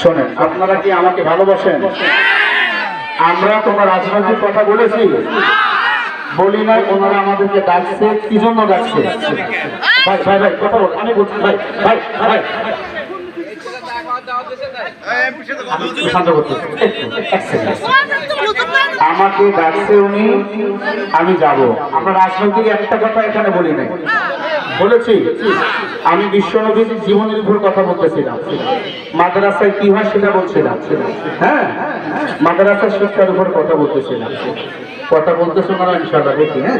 শোনেন, আপনারা কি আমাকে ভালোবাসেন? আমরা তোমার রাজনৈতিক কথা বলেছি, বলি না? ওনারা আমাদেরকে ডাকছে, কি জন্য ডাকছে? ভাই ভাই ভাই কথা বল, আমি বলছি ভাই ভাই ভাই আমাকে ডাকছে উনি, আমি যাব। আমরা রাজনৈতিক একটা কথা এখানে বলি নাই, বলেছি আমি বিশ্বনবীর জীবনের উপর কথা বলতেছিলাম, মাদ্রাসায় কি হয় সেটা বলছিলাম, হ্যাঁ মাদ্রাসার শিক্ষার উপর কথা বলতেছিলাম। কথা বলতেছো না ইনশাআল্লাহ, দেখি। হ্যাঁ